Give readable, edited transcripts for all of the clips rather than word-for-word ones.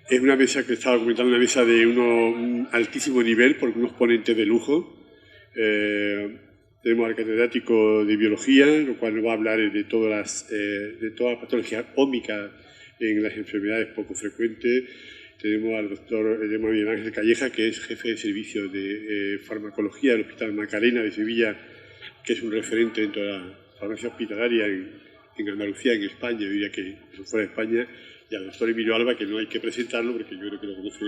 Es una mesa que estaba comentando, una mesa de un altísimo nivel, por unos ponentes de lujo. Tenemos al catedrático de biología, lo cual nos va a hablar de todas las patologías ómicas en las enfermedades poco frecuentes. Tenemos al doctor Miguel Ángel Calleja, que es jefe de servicio de farmacología del Hospital Macarena de Sevilla, que es un referente dentro de la farmacia hospitalaria en Andalucía, en España, yo diría que fuera de España, y al doctor Emilio Alba, que no hay que presentarlo porque yo creo que lo conoce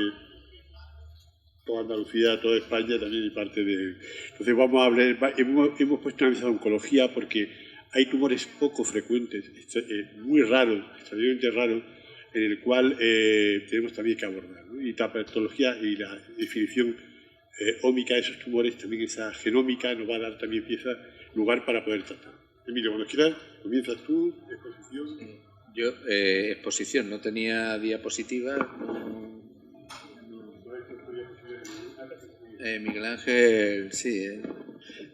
toda Andalucía, toda España también y parte de... Entonces vamos a hablar, hemos puesto una mesa de oncología porque hay tumores poco frecuentes, muy raros, extraordinariamente raros, en el cual tenemos también que abordar, ¿no? Y la patología y la definición ómica de esos tumores, también esa genómica, nos va a dar también lugar para poder tratar. Emilio, cuando quieras, comienzas tú, exposición. Yo, exposición, no tenía diapositivas. Miguel Ángel, sí,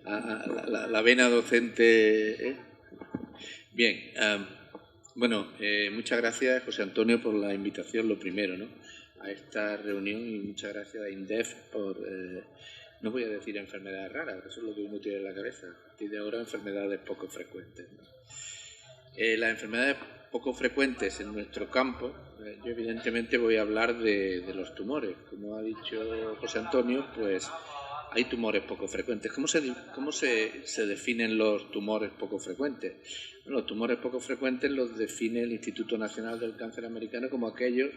la vena docente. Bien, bueno, muchas gracias, José Antonio, por la invitación, lo primero, ¿no?, a esta reunión, y muchas gracias a INDEF por, no voy a decir enfermedades raras, eso es lo que uno tiene en la cabeza, a partir de ahora enfermedades poco frecuentes, ¿no? Las enfermedades poco frecuentes en nuestro campo, yo evidentemente voy a hablar de los tumores. Como ha dicho José Antonio, pues hay tumores poco frecuentes. ¿Cómo se definen los tumores poco frecuentes? Bueno, los tumores poco frecuentes los define el Instituto Nacional del Cáncer Americano como aquellos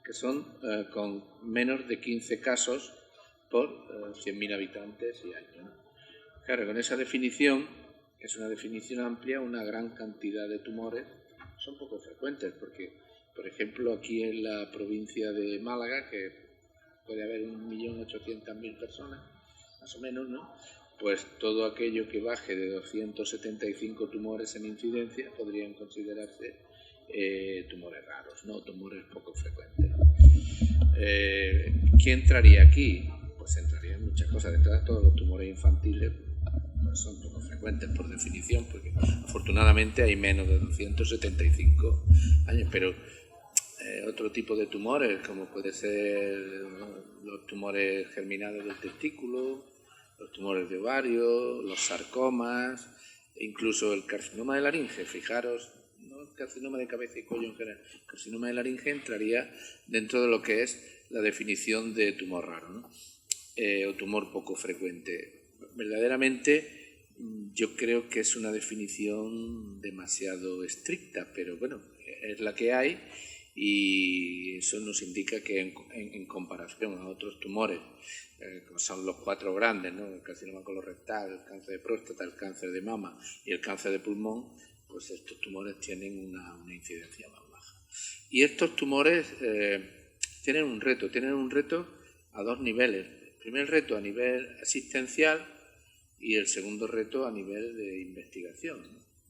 que son con menos de 15 casos por 100.000 habitantes y año, ¿no? Claro, con esa definición, que es una definición amplia, una gran cantidad de tumores son poco frecuentes, porque, por ejemplo, aquí en la provincia de Málaga, que puede haber 1.800.000 personas, más o menos, ¿no?, pues todo aquello que baje de 275 tumores en incidencia podrían considerarse tumores raros, no tumores poco frecuentes. ¿Qué entraría aquí? Pues entrarían muchas cosas. De entrada, todos los tumores infantiles pues son poco frecuentes por definición, porque afortunadamente hay menos de 275 años, pero otro tipo de tumores, como puede ser los tumores germinales del testículo, los tumores de ovario, los sarcomas, e incluso el carcinoma de laringe. Fijaros, no el carcinoma de cabeza y cuello en general, el carcinoma de laringe entraría dentro de lo que es la definición de tumor raro, ¿no?, o tumor poco frecuente. Verdaderamente yo creo que es una definición demasiado estricta, pero bueno, es la que hay, y eso nos indica que en comparación a otros tumores, como son los 4 grandes, ¿no?, el carcinoma colorectal, el cáncer de próstata, el cáncer de mama y el cáncer de pulmón, pues estos tumores tienen una incidencia más baja. Y estos tumores tienen un reto a 2 niveles. El primer reto a nivel asistencial y el segundo reto a nivel de investigación.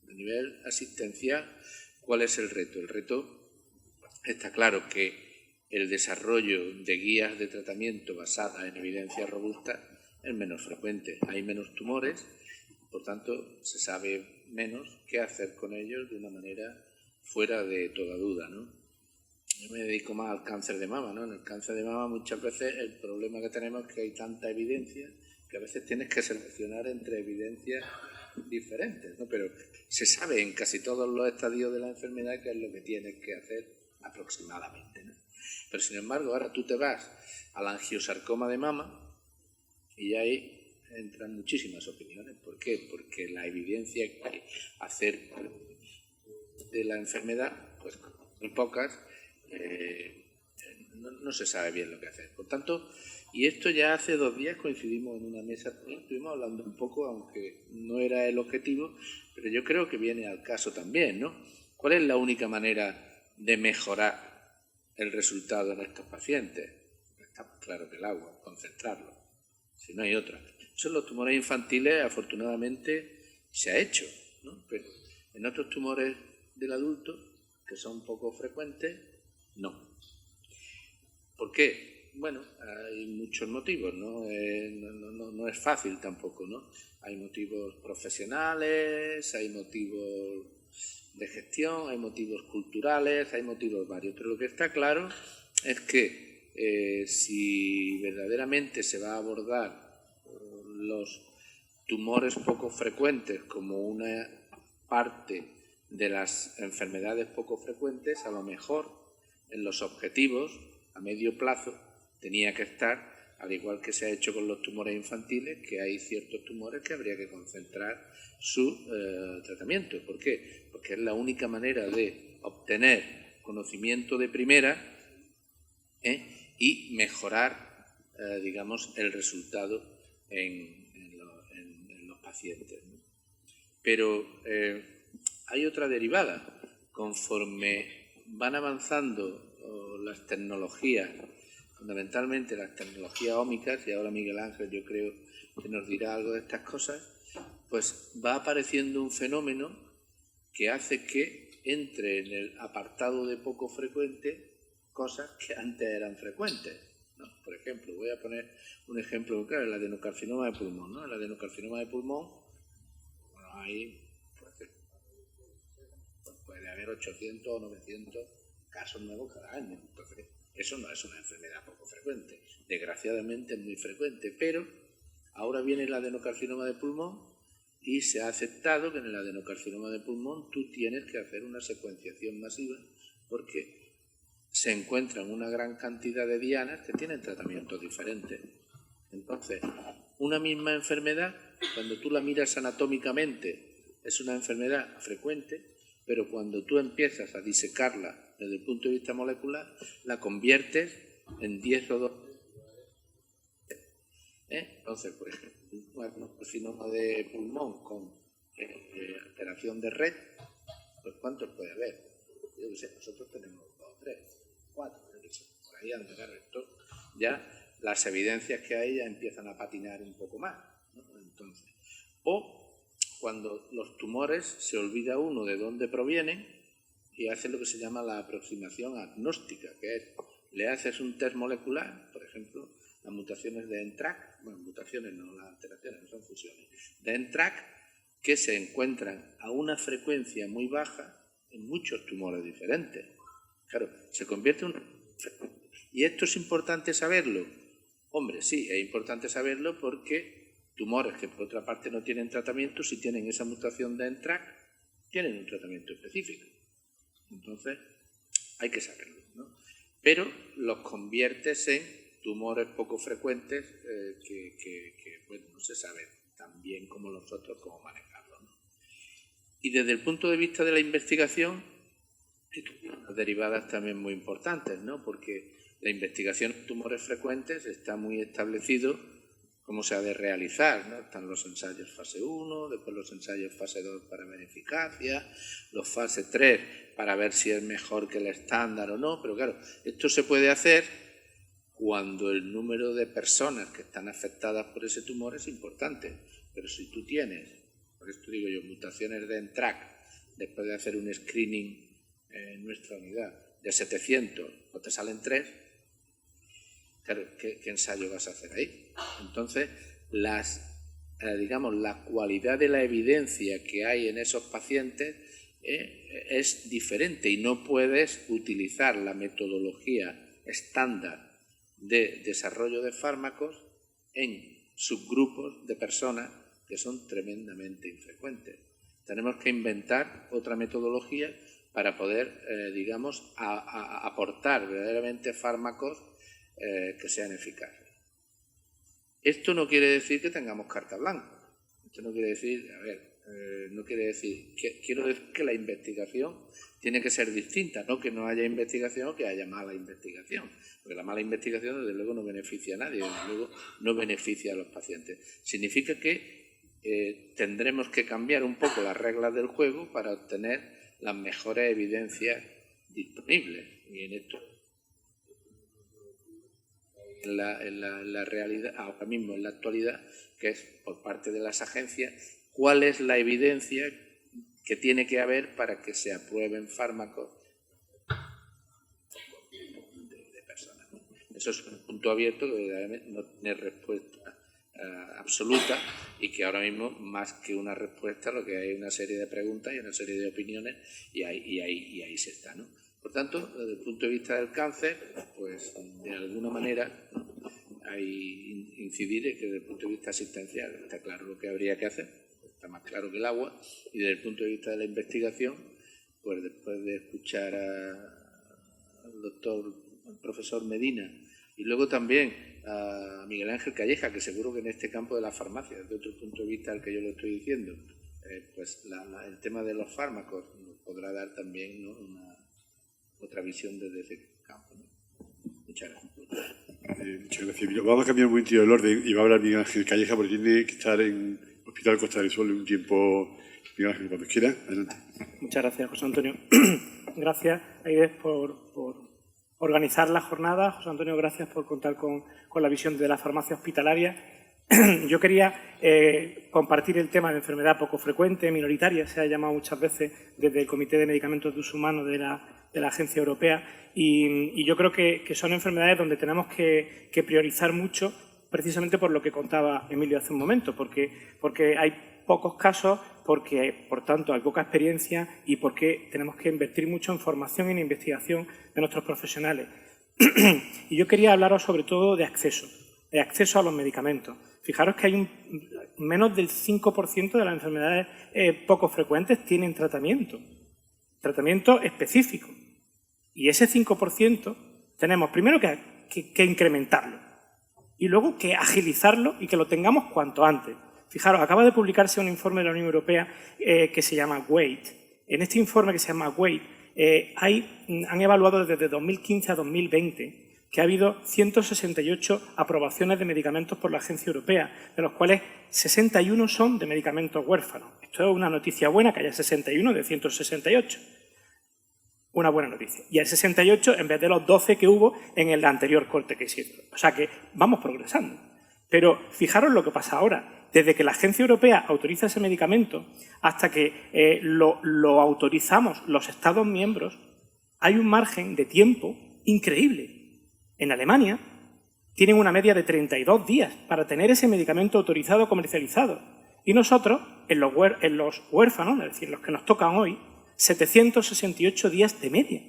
A nivel asistencial, ¿cuál es el reto? El reto está claro que el desarrollo de guías de tratamiento basadas en evidencia robusta es menos frecuente. Hay menos tumores, por tanto se sabe menos qué hacer con ellos de una manera fuera de toda duda, ¿no? Yo me dedico más al cáncer de mama, ¿no? En el cáncer de mama muchas veces el problema que tenemos es que hay tanta evidencia que a veces tienes que seleccionar entre evidencias diferentes, ¿no? Pero se sabe en casi todos los estadios de la enfermedad qué es lo que tienes que hacer aproximadamente, ¿no? Pero sin embargo, ahora tú te vas al angiosarcoma de mama y ahí entran muchísimas opiniones. ¿Por qué? Porque la evidencia que hay acerca de la enfermedad, pues muy pocas, no se sabe bien lo que hacer. Por tanto, y esto ya hace 2 días coincidimos en una mesa, estuvimos hablando un poco, aunque no era el objetivo, pero yo creo que viene al caso también, ¿no? ¿Cuál es la única manera de mejorar el resultado en estos pacientes? Está claro que el agua, concentrarlo, si no hay otra. Eso en los tumores infantiles afortunadamente se ha hecho, ¿no? Pero en otros tumores del adulto, que son poco frecuentes, no. ¿Por qué? Bueno, hay muchos motivos, ¿no? No es fácil tampoco, ¿no? Hay motivos profesionales, hay motivos de gestión, hay motivos culturales, hay motivos varios, pero lo que está claro es que si verdaderamente se va a abordar los tumores poco frecuentes como una parte de las enfermedades poco frecuentes, a lo mejor en los objetivos a medio plazo tenía que estar, al igual que se ha hecho con los tumores infantiles, que hay ciertos tumores que habría que concentrar su tratamiento. ¿Por qué? Porque es la única manera de obtener conocimiento de primera y mejorar, digamos, el resultado en los pacientes, ¿no? Pero hay otra derivada. Conforme van avanzando las tecnologías, fundamentalmente las tecnologías ómicas, y ahora Miguel Ángel yo creo que nos dirá algo de estas cosas, pues va apareciendo un fenómeno que hace que entre en el apartado de poco frecuente cosas que antes eran frecuentes, ¿no? Por ejemplo, voy a poner un ejemplo claro, el adenocarcinoma de pulmón, ¿no? El adenocarcinoma de pulmón, bueno, ahí puede haber 800 o 900 casos nuevos cada año. Entonces, eso no es una enfermedad poco frecuente. Desgraciadamente es muy frecuente, pero ahora viene el adenocarcinoma de pulmón y se ha aceptado que en el adenocarcinoma de pulmón tú tienes que hacer una secuenciación masiva porque se encuentran una gran cantidad de dianas que tienen tratamientos diferentes. Entonces, una misma enfermedad, cuando tú la miras anatómicamente, es una enfermedad frecuente, pero cuando tú empiezas a disecarla desde el punto de vista molecular, la conviertes en 10 o 12. Entonces, por ejemplo, un carcinoma de pulmón con alteración de red, pues ¿cuántos puede haber? Yo qué sé, nosotros tenemos 2 o 3, 4, por ahí anda, claro, esto ya las evidencias que hay ya empiezan a patinar un poco más, ¿no? Entonces, o cuando los tumores se olvida uno de dónde provienen y hace lo que se llama la aproximación agnóstica, que es, le haces un test molecular, por ejemplo, las mutaciones de NTRK, bueno, mutaciones no, las alteraciones no son fusiones, de NTRK, que se encuentran a una frecuencia muy baja en muchos tumores diferentes. Claro, se convierte en una... ¿Y esto es importante saberlo? Hombre, sí, es importante saberlo porque tumores que por otra parte no tienen tratamiento, si tienen esa mutación de NTRK, tienen un tratamiento específico. Entonces, hay que saberlo, ¿no? Pero los conviertes en tumores poco frecuentes que bueno, no se sabe tan bien como nosotros cómo manejarlos, ¿no? Y desde el punto de vista de la investigación, las derivadas también muy importantes, ¿no? Porque la investigación en tumores frecuentes está muy establecido cómo se ha de realizar, ¿no? Están los ensayos fase 1, después los ensayos fase 2 para ver eficacia, los fase 3 para ver si es mejor que el estándar o no, pero claro, esto se puede hacer cuando el número de personas que están afectadas por ese tumor es importante, pero si tú tienes, por esto digo yo, mutaciones de NTRK, después de hacer un screening en nuestra unidad de 700 o te salen 3, claro, ¿qué ensayo vas a hacer ahí? Entonces, digamos, la cualidad de la evidencia que hay en esos pacientes es diferente y no puedes utilizar la metodología estándar de desarrollo de fármacos en subgrupos de personas que son tremendamente infrecuentes. Tenemos que inventar otra metodología para poder, digamos, aportar verdaderamente fármacos que sean eficaces. Esto no quiere decir que tengamos carta blanca. Esto no quiere decir, no quiere decir, quiero decir que la investigación tiene que ser distinta, no que no haya investigación o que haya mala investigación, porque la mala investigación desde luego no beneficia a nadie, desde luego no beneficia a los pacientes. Significa que tendremos que cambiar un poco las reglas del juego para obtener las mejores evidencias disponibles. Y en esto, en la realidad, ahora mismo en la actualidad, que es por parte de las agencias, cuál es la evidencia que tiene que haber para que se aprueben fármacos de personas. Eso es un punto abierto que no tiene respuesta absoluta y que ahora mismo, más que una respuesta, lo que hay es una serie de preguntas y una serie de opiniones y ahí se está, ¿no? Por tanto, desde el punto de vista del cáncer, pues pues de alguna manera hay incidir en que desde el punto de vista asistencial está claro lo que habría que hacer, está más claro que el agua, y desde el punto de vista de la investigación, pues después de escuchar al profesor Medina y luego también a Miguel Ángel Calleja, que seguro que en este campo de la farmacia, desde otro punto de vista al que yo lo estoy diciendo, pues el tema de los fármacos nos podrá dar también, ¿no?, otra visión desde ese campo, ¿no? Muchas gracias. Muchas gracias. Vamos a cambiar un momentito el orden y va a hablar Miguel Ángel Calleja porque tiene que estar en Hospital Costa del Sol en un tiempo. Miguel Ángel, cuando quiera, adelante. Muchas gracias, José Antonio. Gracias, Aide, por organizar la jornada. José Antonio, gracias por contar con la visión de la farmacia hospitalaria. Yo quería compartir el tema de enfermedad poco frecuente, minoritaria, se ha llamado muchas veces desde el Comité de Medicamentos de Uso Humano de la Agencia Europea, y yo creo que son enfermedades donde tenemos que priorizar mucho, precisamente por lo que contaba Emilio hace un momento, porque hay pocos casos, porque por tanto hay poca experiencia y porque tenemos que invertir mucho en formación y en investigación de nuestros profesionales. Y yo quería hablaros sobre todo de acceso a los medicamentos. Fijaros que hay menos del 5% de las enfermedades poco frecuentes tienen tratamiento específico. Y ese 5% tenemos primero que incrementarlo y luego que agilizarlo y que lo tengamos cuanto antes. Fijaros, acaba de publicarse un informe de la Unión Europea que se llama WAIT. En este informe que se llama WAIT han evaluado desde 2015 a 2020 que ha habido 168 aprobaciones de medicamentos por la Agencia Europea, de los cuales 61 son de medicamentos huérfanos. Esto es una noticia buena, que haya 61 de 168. Una buena noticia. Y el 68 en vez de los 12 que hubo en el anterior corte que hicieron. O sea que vamos progresando. Pero fijaros lo que pasa ahora. Desde que la Agencia Europea autoriza ese medicamento hasta que lo autorizamos los Estados miembros, hay un margen de tiempo increíble. En Alemania tienen una media de 32 días para tener ese medicamento autorizado comercializado. Y nosotros, en los huérfanos, es decir, los que nos tocan hoy, 768 días de media.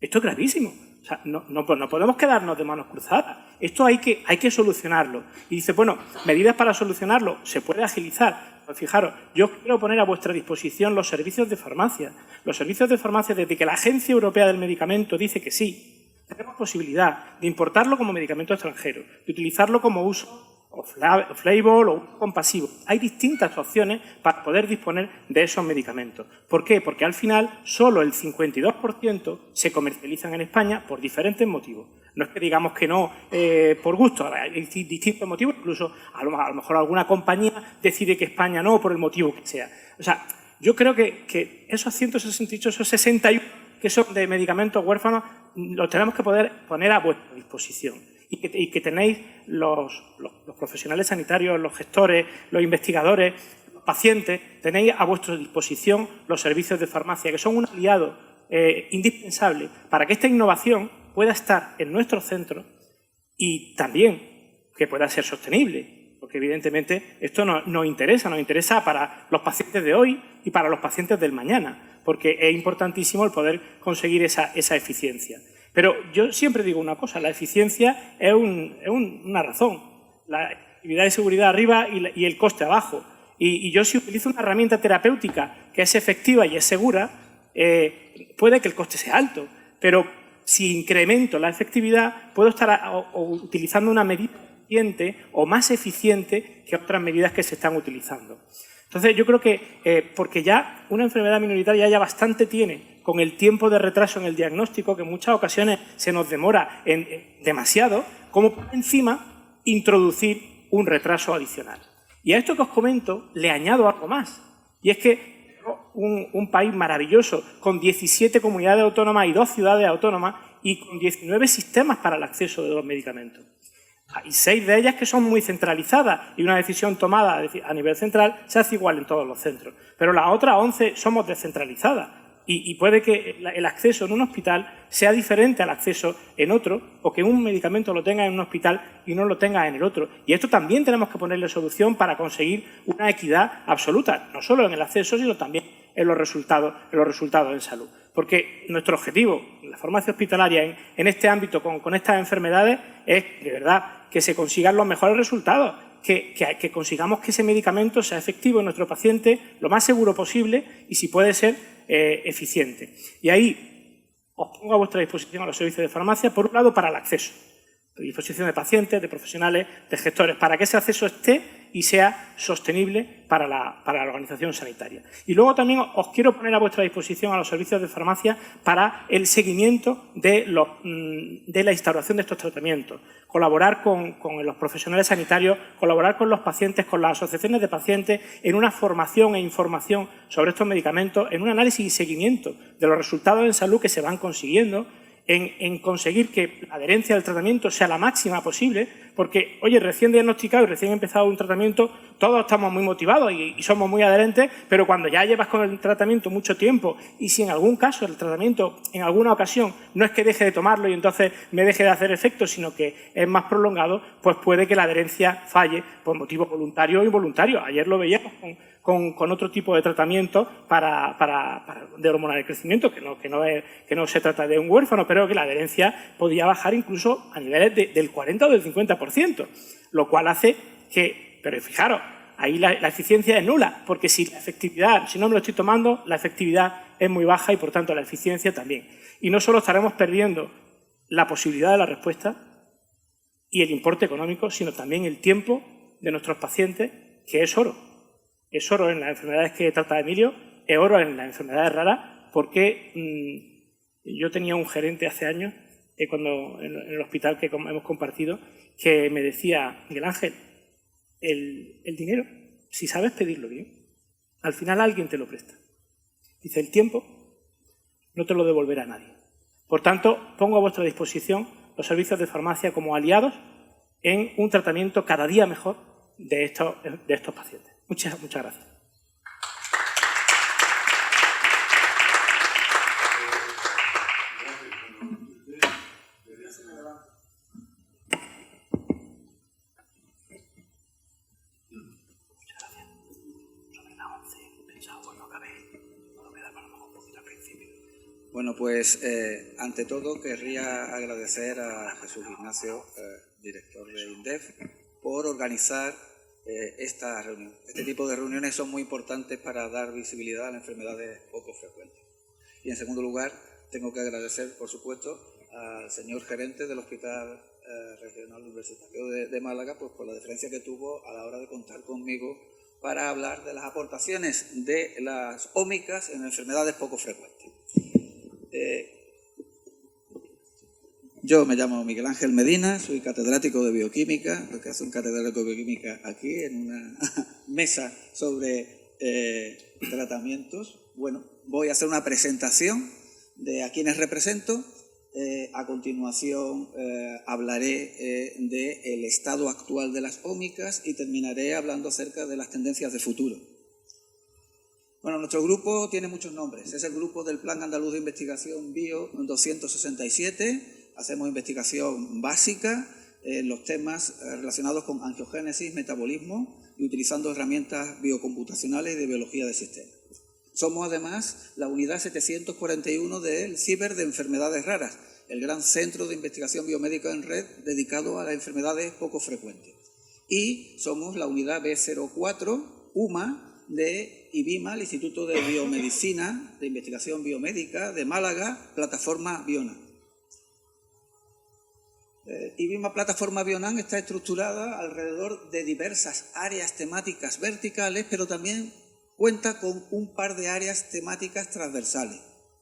Esto es gravísimo. O sea, no podemos quedarnos de manos cruzadas. Esto hay que solucionarlo. Y dice, bueno, medidas para solucionarlo, se puede agilizar. Pues fijaros, yo quiero poner a vuestra disposición los servicios de farmacia. Los servicios de farmacia, desde que la Agencia Europea del Medicamento dice que sí, tenemos posibilidad de importarlo como medicamento extranjero, de utilizarlo como uso off-label o compasivo. Hay distintas opciones para poder disponer de esos medicamentos. ¿Por qué? Porque al final solo el 52% se comercializan en España por diferentes motivos. No es que digamos que no por gusto, hay distintos motivos, incluso a lo mejor alguna compañía decide que España no por el motivo que sea. O sea, yo creo que esos 168, esos 61 que son de medicamentos huérfanos, los tenemos que poder poner a vuestra disposición. Y que tenéis los profesionales sanitarios, los gestores, los investigadores, los pacientes, tenéis a vuestra disposición los servicios de farmacia, que son un aliado indispensable para que esta innovación pueda estar en nuestros centros y también que pueda ser sostenible, porque evidentemente esto nos interesa para los pacientes de hoy y para los pacientes del mañana, porque es importantísimo el poder conseguir esa eficiencia. Pero yo siempre digo una cosa, la eficiencia es una razón, la actividad de seguridad arriba y el coste abajo. Y yo si utilizo una herramienta terapéutica que es efectiva y es segura, puede que el coste sea alto, pero si incremento la efectividad puedo estar utilizando una medida eficiente o más eficiente que otras medidas que se están utilizando. Entonces yo creo que porque ya una enfermedad minoritaria ya bastante tiene con el tiempo de retraso en el diagnóstico, que en muchas ocasiones se nos demora demasiado, como por encima introducir un retraso adicional. Y a esto que os comento le añado algo más, y es que un país maravilloso con 17 comunidades autónomas y 2 ciudades autónomas y con 19 sistemas para el acceso de los medicamentos. Hay 6 de ellas que son muy centralizadas y una decisión tomada a nivel central se hace igual en todos los centros. Pero las otras 11 somos descentralizadas y puede que el acceso en un hospital sea diferente al acceso en otro o que un medicamento lo tenga en un hospital y no lo tenga en el otro. Y esto también tenemos que ponerle solución para conseguir una equidad absoluta, no solo en el acceso, sino también en los resultados en salud. Porque nuestro objetivo, la farmacia hospitalaria en este ámbito con estas enfermedades es, de verdad, que se consigan los mejores resultados, que consigamos que ese medicamento sea efectivo en nuestro paciente lo más seguro posible y, si puede ser, eficiente. Y ahí os pongo a vuestra disposición a los servicios de farmacia, por un lado, para el acceso, a disposición de pacientes, de profesionales, de gestores, para que ese acceso esté y sea sostenible para la organización sanitaria. Y luego también os quiero poner a vuestra disposición a los servicios de farmacia para el seguimiento de la instauración de estos tratamientos, colaborar con los profesionales sanitarios, colaborar con los pacientes, con las asociaciones de pacientes, en una formación e información sobre estos medicamentos, en un análisis y seguimiento de los resultados en salud que se van consiguiendo, en conseguir que la adherencia del tratamiento sea la máxima posible, porque, oye, recién diagnosticado y recién empezado un tratamiento, todos estamos muy motivados y somos muy adherentes, pero cuando ya llevas con el tratamiento mucho tiempo y si en algún caso el tratamiento, en alguna ocasión, no es que deje de tomarlo y entonces me deje de hacer efecto, sino que es más prolongado, pues puede que la adherencia falle por motivos voluntarios o involuntarios. Ayer lo veíamos con otro tipo de tratamiento de hormona de crecimiento, que no se trata de un huérfano, pero que la adherencia podía bajar incluso a niveles del 40 o del 50%, lo cual hace que, pero fijaros, ahí la eficiencia es nula, porque si no me lo estoy tomando, la efectividad es muy baja y, por tanto, la eficiencia también. Y no solo estaremos perdiendo la posibilidad de la respuesta y el importe económico, sino también el tiempo de nuestros pacientes, que es oro. Es oro en las enfermedades que trata Emilio, es oro en las enfermedades raras, porque yo tenía un gerente hace años, cuando en el hospital que hemos compartido, que me decía: Miguel Ángel, el dinero, si sabes pedirlo bien, al final alguien te lo presta. Dice, el tiempo no te lo devolverá nadie. Por tanto, pongo a vuestra disposición los servicios de farmacia como aliados en un tratamiento cada día mejor de estos pacientes. Muchas gracias. Bueno, pues ante todo querría agradecer a Jesús Ignacio, director de INDEF, por organizar esta reunión. Este tipo de reuniones son muy importantes para dar visibilidad a las enfermedades poco frecuentes. Y en segundo lugar, tengo que agradecer, por supuesto, al señor gerente del Hospital Regional Universitario de Málaga, pues por la deferencia que tuvo a la hora de contar conmigo para hablar de las aportaciones de las ómicas en enfermedades poco frecuentes. Yo me llamo Miguel Ángel Medina, soy catedrático de bioquímica, lo que hace un catedrático de bioquímica aquí en una mesa sobre tratamientos. Bueno, voy a hacer una presentación de a quienes represento. A continuación hablaré del estado actual de las ómicas y terminaré hablando acerca de las tendencias de futuro. Bueno, nuestro grupo tiene muchos nombres. Es el grupo del Plan Andaluz de Investigación Bio 267. Hacemos investigación básica en los temas relacionados con angiogénesis, metabolismo y utilizando herramientas biocomputacionales y de biología de sistemas. Somos además la unidad 741 del CIBER de enfermedades raras, el gran centro de investigación biomédica en red dedicado a las enfermedades poco frecuentes. Y somos la unidad B04 UMA de IBIMA, el Instituto de Biomedicina de Investigación Biomédica de Málaga, plataforma Bionan. IBIMA Plataforma Bionan está estructurada alrededor de diversas áreas temáticas verticales, pero también cuenta con un par de áreas temáticas transversales,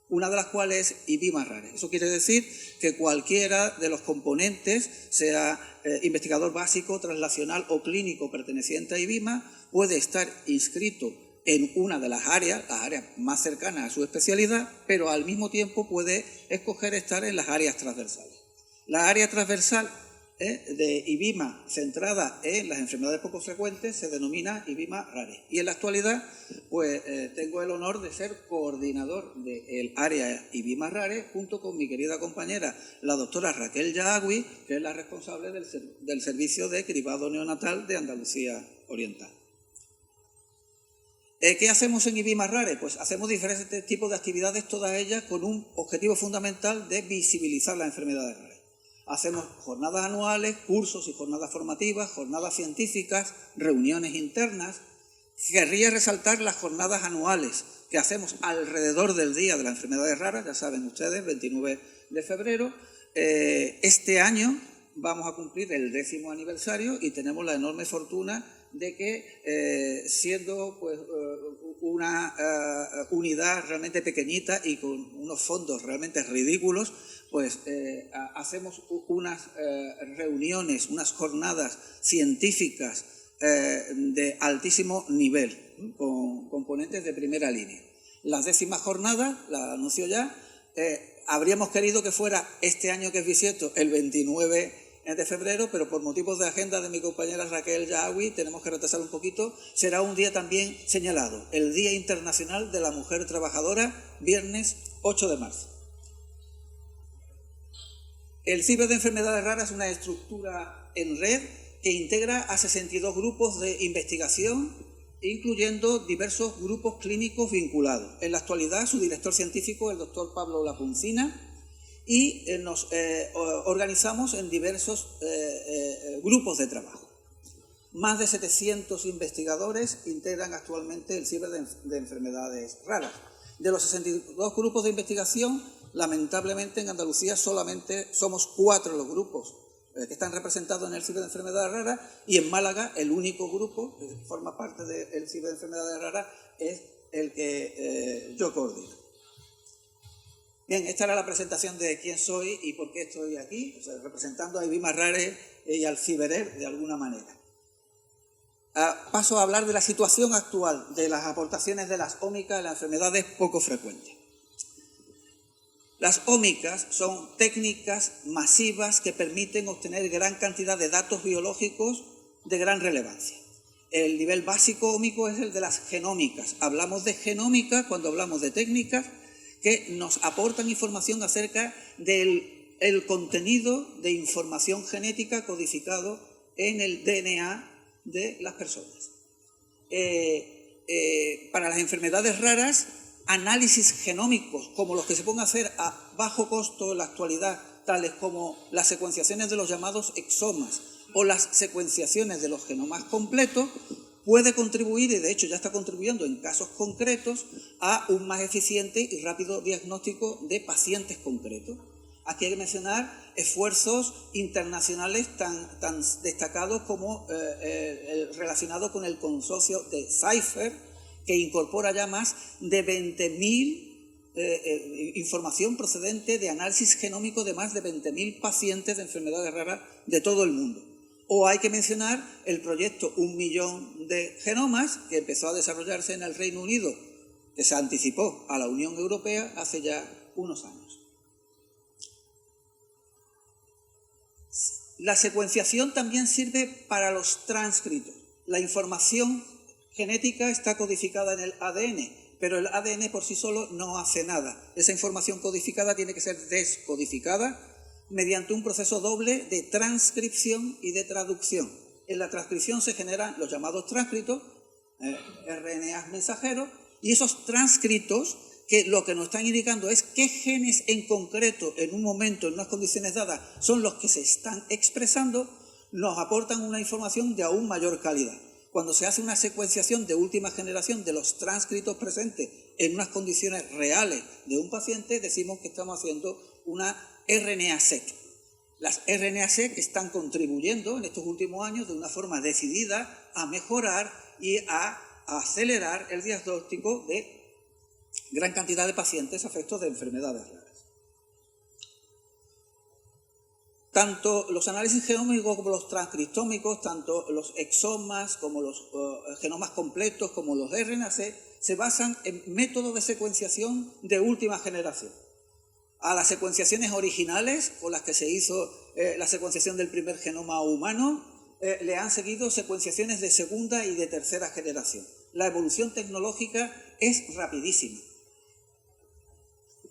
una de las cuales es IBIMA Rare. Eso quiere decir que cualquiera de los componentes, sea investigador básico, translacional o clínico perteneciente a IBIMA, puede estar inscrito en una de las áreas más cercanas a su especialidad, pero al mismo tiempo puede escoger estar en las áreas transversales. La área transversal de IBIMA centrada en las enfermedades poco frecuentes se denomina IBIMA Rare. Y en la actualidad pues tengo el honor de ser coordinador del área IBIMA Rare junto con mi querida compañera, la doctora Raquel Yagüi, que es la responsable del servicio de cribado neonatal de Andalucía Oriental. ¿Qué hacemos en IBIMAS Rare? Pues hacemos diferentes tipos de actividades, todas ellas con un objetivo fundamental de visibilizar las enfermedades raras. Hacemos jornadas anuales, cursos y jornadas formativas, jornadas científicas, reuniones internas. Querría resaltar las jornadas anuales que hacemos alrededor del Día de las Enfermedades Raras, ya saben ustedes, 29 de febrero. Este año vamos a cumplir el 10º aniversario y tenemos la enorme fortuna de que, siendo pues, una unidad realmente pequeñita y con unos fondos realmente ridículos, pues hacemos unas reuniones, unas jornadas científicas de altísimo nivel, con componentes de primera línea. Las 10ª jornadas, la anuncio ya, habríamos querido que fuera este año que es bisiesto, el 29 de febrero, pero por motivos de agenda de mi compañera Raquel Yahawi tenemos que retrasar un poquito. Será un día también señalado, el Día Internacional de la Mujer Trabajadora, viernes 8 de marzo. El CIBER de Enfermedades Raras es una estructura en red que integra a 62 grupos de investigación, incluyendo diversos grupos clínicos vinculados. En la actualidad, su director científico es el doctor Pablo Lapuncina, y nos organizamos en diversos grupos de trabajo. Más de 700 investigadores integran actualmente el CIBER de Enfermedades Raras. De los 62 grupos de investigación, lamentablemente en Andalucía solamente somos 4 los grupos que están representados en el CIBER de Enfermedades Raras, y en Málaga el único grupo que forma parte del CIBER de Enfermedades Raras es el que yo coordino. Bien, esta era la presentación de quién soy y por qué estoy aquí, o sea, representando a IBIMAS Rare y al CIBERER de alguna manera. Paso a hablar de la situación actual de las aportaciones de las ómicas en las enfermedades poco frecuentes. Las ómicas son técnicas masivas que permiten obtener gran cantidad de datos biológicos de gran relevancia. El nivel básico ómico es el de las genómicas. Hablamos de genómica cuando hablamos de técnicas que nos aportan información acerca del contenido de información genética codificado en el DNA de las personas. Para las enfermedades raras, análisis genómicos como los que se pueden hacer a bajo costo en la actualidad, tales como las secuenciaciones de los llamados exomas o las secuenciaciones de los genomas completos, puede contribuir, y de hecho ya está contribuyendo en casos concretos, a un más eficiente y rápido diagnóstico de pacientes concretos. Aquí hay que mencionar esfuerzos internacionales tan destacados como relacionados con el consorcio de CIPHER, que incorpora ya más de 20.000 información procedente de análisis genómico de más de 20.000 pacientes de enfermedades raras de todo el mundo. O hay que mencionar el proyecto 1 millón de genomas, que empezó a desarrollarse en el Reino Unido, que se anticipó a la Unión Europea hace ya unos años. La secuenciación también sirve para los transcritos. La información genética está codificada en el ADN, pero el ADN por sí solo no hace nada. Esa información codificada tiene que ser descodificada mediante un proceso doble de transcripción y de traducción. En la transcripción se generan los llamados transcritos, RNAs mensajeros, y esos transcritos que lo que nos están indicando es qué genes en concreto, en un momento, en unas condiciones dadas, son los que se están expresando, nos aportan una información de aún mayor calidad. Cuando se hace una secuenciación de última generación de los transcritos presentes en unas condiciones reales de un paciente, decimos que estamos haciendo una RNA-seq. Las RNA-seq están contribuyendo en estos últimos años de una forma decidida a mejorar y a acelerar el diagnóstico de gran cantidad de pacientes afectos de enfermedades raras. Tanto los análisis genómicos como los transcriptómicos, tanto los exomas como los genomas completos como los RNA-seq, se basan en métodos de secuenciación de última generación. A las secuenciaciones originales, con las que se hizo la secuenciación del primer genoma humano, le han seguido secuenciaciones de segunda y de tercera generación. La evolución tecnológica es rapidísima,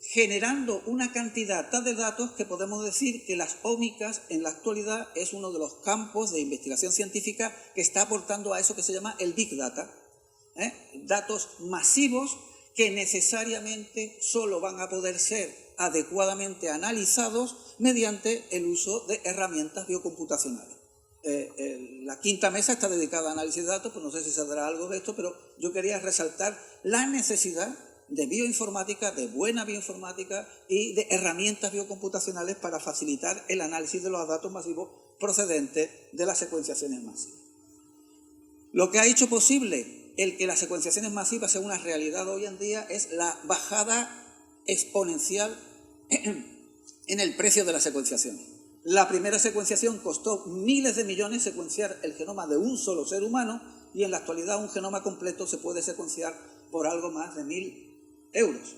generando una cantidad tal de datos que podemos decir que las ómicas en la actualidad es uno de los campos de investigación científica que está aportando a eso que se llama el Big Data. datos masivos que necesariamente solo van a poder ser adecuadamente analizados mediante el uso de herramientas biocomputacionales. La quinta mesa está dedicada a análisis de datos, pues no sé si saldrá algo de esto, pero yo quería resaltar la necesidad de bioinformática, de buena bioinformática y de herramientas biocomputacionales para facilitar el análisis de los datos masivos procedentes de las secuenciaciones masivas. Lo que ha hecho posible el que las secuenciaciones masivas sean una realidad hoy en día es la bajada exponencial en el precio de la secuenciación. La primera secuenciación costó miles de millones secuenciar el genoma de un solo ser humano y en la actualidad un genoma completo se puede secuenciar por algo más de 1.000 euros.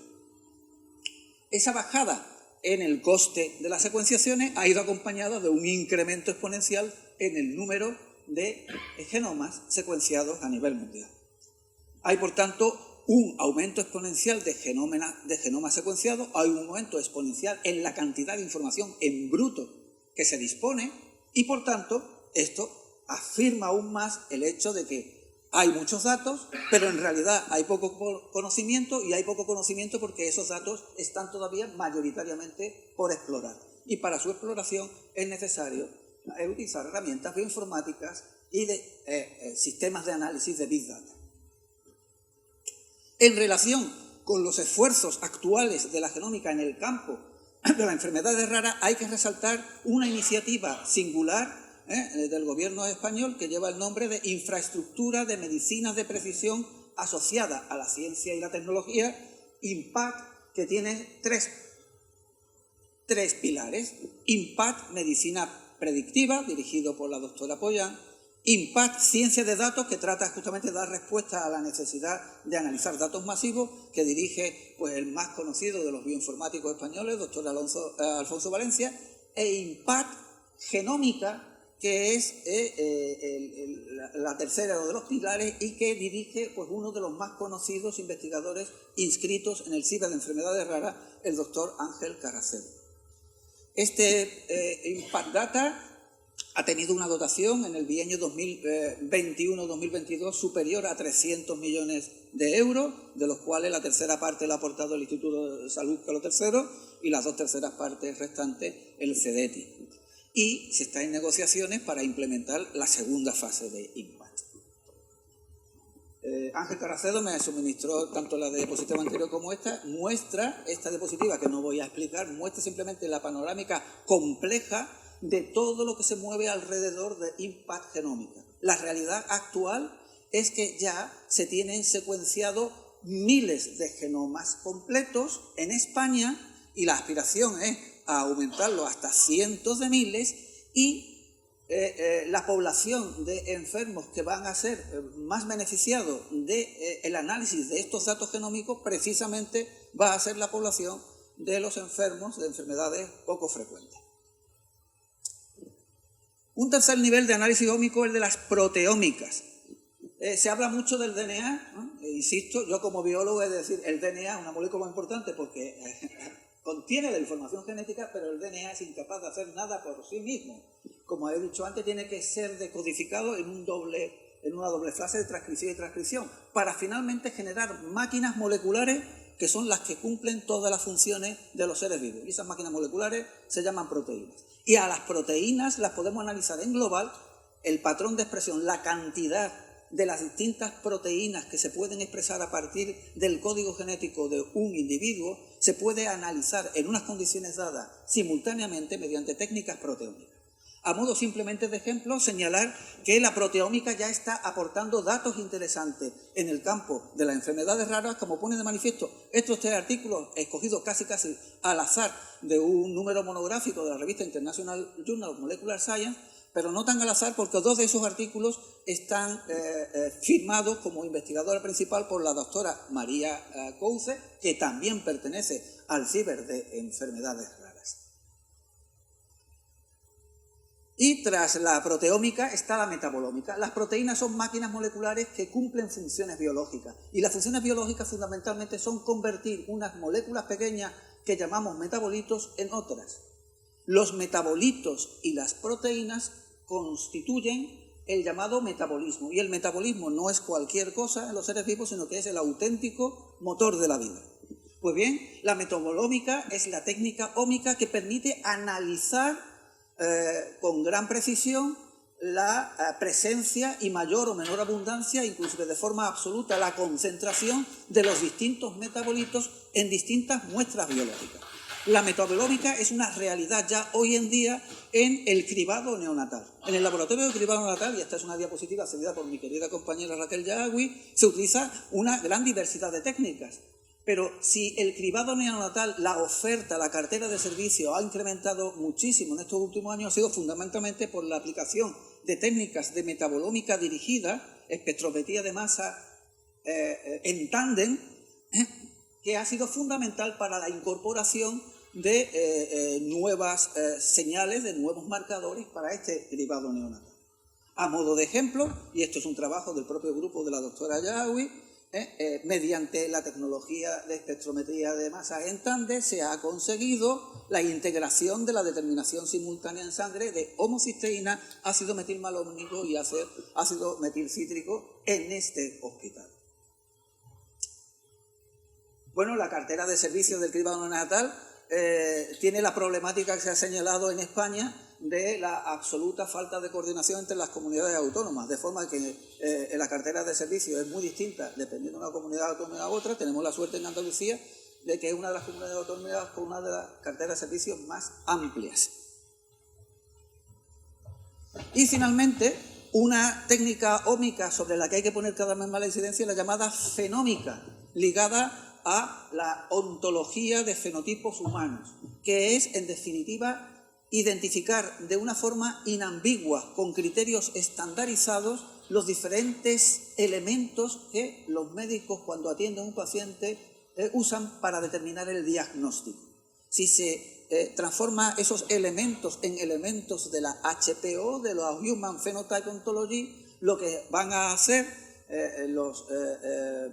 Esa bajada en el coste de las secuenciaciones ha ido acompañada de un incremento exponencial en el número de genomas secuenciados a nivel mundial. Hay, por tanto, un aumento exponencial de genomas secuenciados, hay un aumento exponencial en la cantidad de información en bruto que se dispone y, por tanto, esto afirma aún más el hecho de que hay muchos datos, pero en realidad hay poco conocimiento y hay poco conocimiento porque esos datos están todavía mayoritariamente por explorar. Y para su exploración es necesario utilizar herramientas bioinformáticas y de sistemas de análisis de Big Data. En relación con los esfuerzos actuales de la genómica en el campo de las enfermedades raras, hay que resaltar una iniciativa singular del gobierno español que lleva el nombre de Infraestructura de Medicinas de Precisión asociada a la ciencia y la tecnología, IMPACT, que tiene tres pilares. IMPACT, Medicina Predictiva, dirigido por la doctora Pollán. IMPACT, Ciencia de Datos, que trata justamente de dar respuesta a la necesidad de analizar datos masivos, que dirige pues, el más conocido de los bioinformáticos españoles, doctor Alfonso Valencia. E IMPACT, Genómica, que es la tercera de los pilares y que dirige pues, uno de los más conocidos investigadores inscritos en el CIBER de enfermedades raras, el doctor Ángel Carracedo. Este Impact Data ha tenido una dotación en el bienio 2021-2022 superior a 300 millones de euros, de los cuales la tercera parte la ha aportado el Instituto de Salud Carlos III y las dos terceras partes restantes el CEDETI. Y se está en negociaciones para implementar la segunda fase de IMPACT. Ángel Carracedo me suministró tanto la diapositiva anterior como esta, muestra esta diapositiva que no voy a explicar, muestra simplemente la panorámica compleja de todo lo que se mueve alrededor de IMPACT genómica. La realidad actual es que ya se tienen secuenciado miles de genomas completos en España y la aspiración es a aumentarlo hasta cientos de miles y la población de enfermos que van a ser más beneficiados del análisis de estos datos genómicos precisamente va a ser la población de los enfermos de enfermedades poco frecuentes. Un tercer nivel de análisis genómico es el de las proteómicas. Se habla mucho del DNA, ¿no? Insisto, yo como biólogo he de decir el DNA es una molécula importante porque contiene la información genética, pero el DNA es incapaz de hacer nada por sí mismo. Como he dicho antes, tiene que ser decodificado en una doble fase de transcripción y transcripción para finalmente generar máquinas moleculares que son las que cumplen todas las funciones de los seres vivos. Y esas máquinas moleculares se llaman proteínas. Y a las proteínas las podemos analizar en global, el patrón de expresión, la cantidad de las distintas proteínas que se pueden expresar a partir del código genético de un individuo, se puede analizar en unas condiciones dadas simultáneamente mediante técnicas proteómicas. A modo simplemente de ejemplo, señalar que la proteómica ya está aportando datos interesantes en el campo de las enfermedades raras, como pone de manifiesto estos tres artículos escogidos casi al azar de un número monográfico de la revista International Journal of Molecular Science, pero no tan al azar porque dos de esos artículos están firmados como investigadora principal por la doctora María Couce, que también pertenece al CIBER de enfermedades raras. Y tras la proteómica está la metabolómica. Las proteínas son máquinas moleculares que cumplen funciones biológicas. Y las funciones biológicas fundamentalmente son convertir unas moléculas pequeñas que llamamos metabolitos en otras. Los metabolitos y las proteínas constituyen el llamado metabolismo. Y el metabolismo no es cualquier cosa en los seres vivos, sino que es el auténtico motor de la vida. Pues bien, la metabolómica es la técnica ómica que permite analizar con gran precisión la presencia y mayor o menor abundancia, inclusive de forma absoluta, la concentración de los distintos metabolitos en distintas muestras biológicas. La metabolómica es una realidad ya hoy en día en el cribado neonatal. En el laboratorio de cribado neonatal, y esta es una diapositiva cedida por mi querida compañera Raquel Yagüi, se utiliza una gran diversidad de técnicas. Pero si el cribado neonatal, la oferta, la cartera de servicios ha incrementado muchísimo en estos últimos años, ha sido fundamentalmente por la aplicación de técnicas de metabolómica dirigida, espectrometría de masa en tándem, que ha sido fundamental para la incorporación de nuevas señales, de nuevos marcadores para este cribado neonatal. A modo de ejemplo, y esto es un trabajo del propio grupo de la doctora Yagüi, mediante la tecnología de espectrometría de masa en tándem se ha conseguido la integración de la determinación simultánea en sangre de homocisteína, ácido metilmalónico y ácido metilcítrico en este hospital. Bueno, la cartera de servicios del cribado neonatal tiene la problemática que se ha señalado en España de la absoluta falta de coordinación entre las comunidades autónomas, de forma que la cartera de servicios es muy distinta dependiendo de una comunidad autónoma u otra. Tenemos la suerte en Andalucía de que es una de las comunidades autónomas con una de las carteras de servicios más amplias. Y finalmente, una técnica ómica sobre la que hay que poner cada vez más la incidencia es la llamada fenómica, ligada a la ontología de fenotipos humanos, que es, en definitiva, identificar de una forma inambigua, con criterios estandarizados, los diferentes elementos que los médicos, cuando atienden a un paciente, usan para determinar el diagnóstico. Si se transforma esos elementos en elementos de la HPO, de la Human Phenotype Ontology, lo que van a hacer los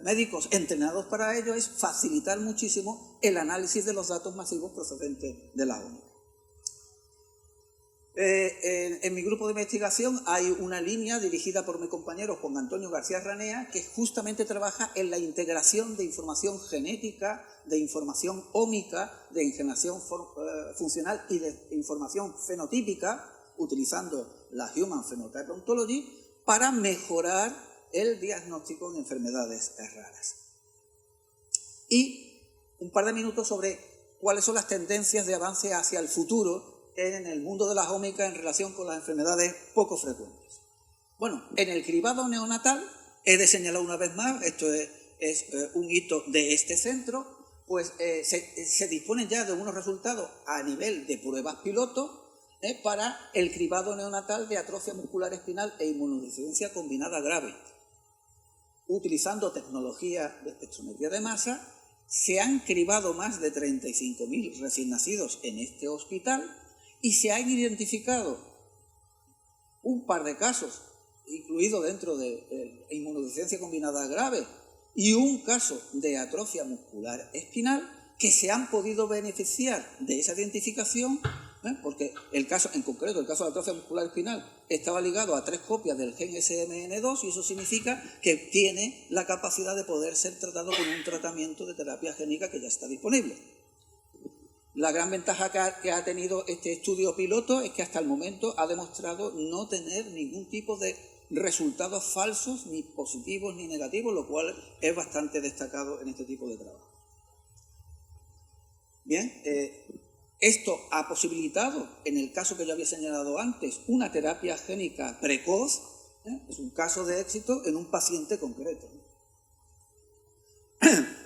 médicos entrenados para ello es facilitar muchísimo el análisis de los datos masivos procedentes de la OMS. En mi grupo de investigación hay una línea dirigida por mi compañero Juan Antonio García Ranea que justamente trabaja en la integración de información genética, de información ómica, de información funcional y de información fenotípica, utilizando la Human Phenotype Ontology, para mejorar el diagnóstico en enfermedades raras. Y un par de minutos sobre cuáles son las tendencias de avance hacia el futuro en el mundo de la ómica en relación con las enfermedades poco frecuentes. Bueno, en el cribado neonatal, he de señalar una vez más, esto es un hito de este centro, pues se disponen ya de unos resultados a nivel de pruebas piloto para el cribado neonatal de atrofia muscular espinal e inmunodeficiencia combinada grave. Utilizando tecnología de espectrometría de masa, se han cribado más de 35.000 recién nacidos en este hospital y se han identificado un par de casos, incluido dentro de inmunodeficiencia combinada grave, y un caso de atrofia muscular espinal que se han podido beneficiar de esa identificación, porque el caso, en concreto, el caso de atrofia muscular espinal estaba ligado a 3 copias del gen SMN2 y eso significa que tiene la capacidad de poder ser tratado con un tratamiento de terapia génica que ya está disponible. La gran ventaja que ha tenido este estudio piloto es que hasta el momento ha demostrado no tener ningún tipo de resultados falsos, ni positivos ni negativos, lo cual es bastante destacado en este tipo de trabajo. Bien, esto ha posibilitado, en el caso que yo había señalado antes, una terapia génica precoz, es un caso de éxito en un paciente concreto.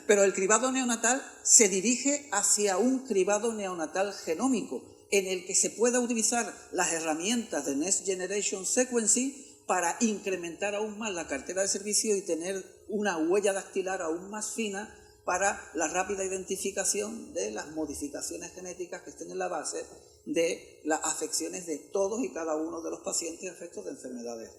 Pero el cribado neonatal se dirige hacia un cribado neonatal genómico, en el que se pueda utilizar las herramientas de Next Generation Sequencing para incrementar aún más la cartera de servicios y tener una huella dactilar aún más fina para la rápida identificación de las modificaciones genéticas que estén en la base de las afecciones de todos y cada uno de los pacientes afectos de enfermedades.